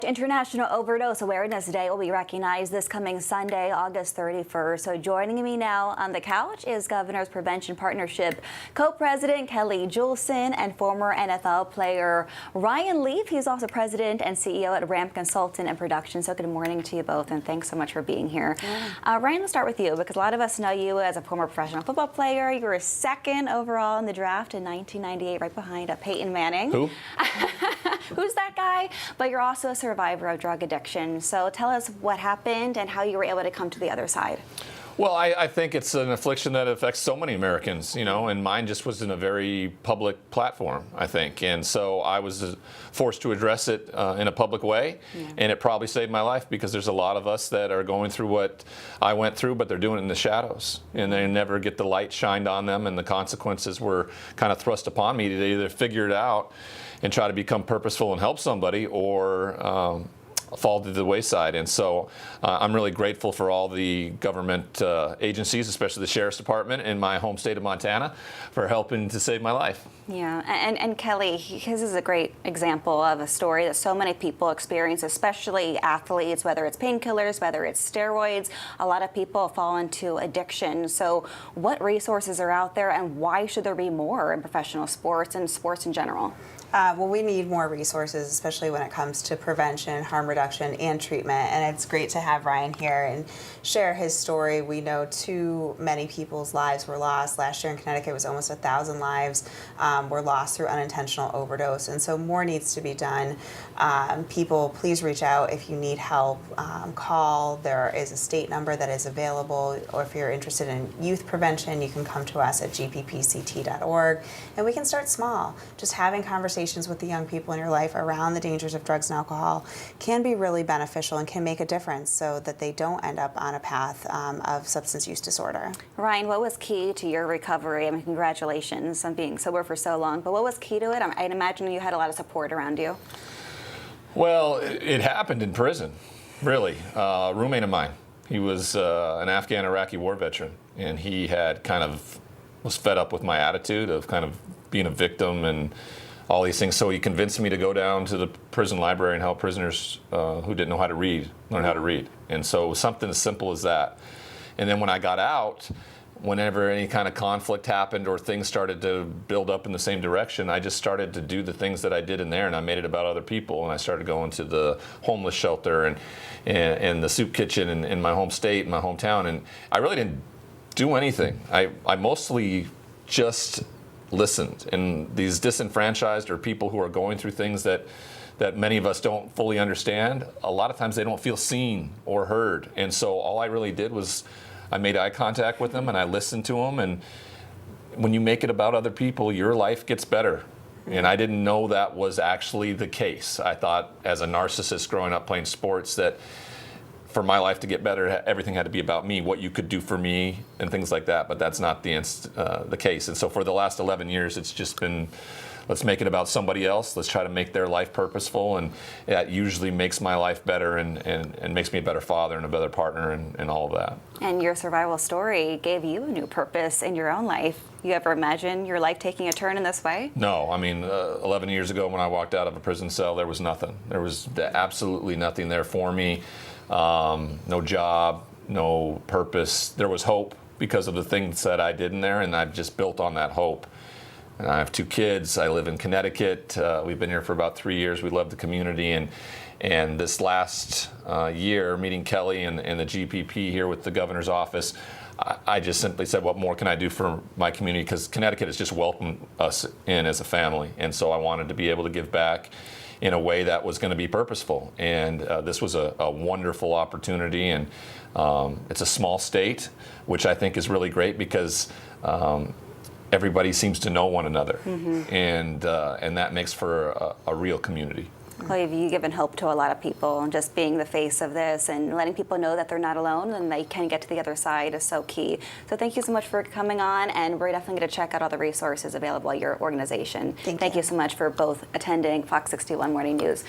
International Overdose Awareness Day will be recognized this coming Sunday, August 31st. So joining me now on the couch is Governor's Prevention Partnership Co-President Kelly Julson and former NFL player Ryan Leaf. He's also President and CEO at Ramp Consultant and Production. So good morning to you both, and thanks so much for being here. Yeah. Ryan, let's start with you because a lot of us know you as a former professional football player. You were second overall in the draft in 1998, right behind Peyton Manning. Who? Who's that guy? But you're also a survivor of drug addiction. So tell us what happened and how you were able to come to the other side. Well, I think it's an affliction that affects so many Americans, you know, and mine just was in a very public platform, I think. And so I was forced to address it in a public way, and it probably saved my life because there's a lot of us that are going through what I went through, but they're doing it in the shadows, and they never get the light shined on them, and the consequences were kind of thrust upon me to either figure it out and try to become purposeful and help somebody, or fall to the wayside. And so I'm really grateful for all the government agencies, especially the Sheriff's Department in my home state of Montana, for helping to save my life. Yeah, and Kelly, his is a great example of a story that so many people experience, especially athletes, whether it's painkillers, whether it's steroids. A lot of people fall into addiction. So what resources are out there, and why should there be more in professional sports and sports in general? Well, we need more resources, especially when it comes to prevention, harm reduction, and treatment. And it's great to have Ryan here and share his story. We know too many people's lives were lost. Last year in Connecticut was almost 1,000 lives were lost through unintentional overdose. And so more needs to be done. People, please reach out if you need help. Call. There is a state number that is available. Or if you're interested in youth prevention, you can come to us at gppct.org. And we can start small. Just having conversations with the young people in your life around the dangers of drugs and alcohol can be really beneficial and can make a difference so that they don't end up on a path of substance use disorder. Ryan, what was key to your recovery? I mean, congratulations on being sober for so long, but what was key to it? I'd imagine you had a lot of support around you. Well, it happened in prison, really. A roommate of mine, he was an Afghan-Iraqi war veteran, and he had was fed up with my attitude of kind of being a victim and all these things. So he convinced me to go down to the prison library and help prisoners who didn't know how to read learn how to read. And so it was something as simple as that. And then when I got out, whenever any kind of conflict happened or things started to build up in the same direction, I just started to do the things that I did in there, and I made it about other people. And I started going to the homeless shelter and the soup kitchen in my home state, in my hometown. And I really didn't do anything. I mostly just listened. And these disenfranchised or people who are going through things that many of us don't fully understand, a lot of times they don't feel seen or heard. And so all I really did was I made eye contact with them and I listened to them. And when you make it about other people, your life gets better. And I didn't know that was actually the case. I thought as a narcissist growing up playing sports that for my life to get better, everything had to be about me, what you could do for me, and things like that. But that's not the case. And so for the last 11 years, it's just been, let's make it about somebody else. Let's try to make their life purposeful. And that usually makes my life better and makes me a better father and a better partner and all of that. And your survival story gave you a new purpose in your own life. You ever imagine your life taking a turn in this way? No. I mean, 11 years ago when I walked out of a prison cell, there was nothing. There was absolutely nothing there for me. No job, no purpose. There was hope because of the things that I did in there, and I've just built on that hope. And I have 2 kids. I live in Connecticut. We've been here for about 3 years. We love the community. And this last year, meeting Kelly and the GPP here with the governor's office, I just simply said, what more can I do for my community? Because Connecticut has just welcomed us in as a family. And so I wanted to be able to give back in a way that was going to be purposeful. And this was a wonderful opportunity. And it's a small state, which I think is really great because everybody seems to know one another. And that makes for a real community. Well, you've given hope to a lot of people, and just being the face of this and letting people know that they're not alone and they can get to the other side is so key. So thank you so much for coming on, and we're definitely going to check out all the resources available at your organization. Thank you so much for both attending Fox 61 Morning News.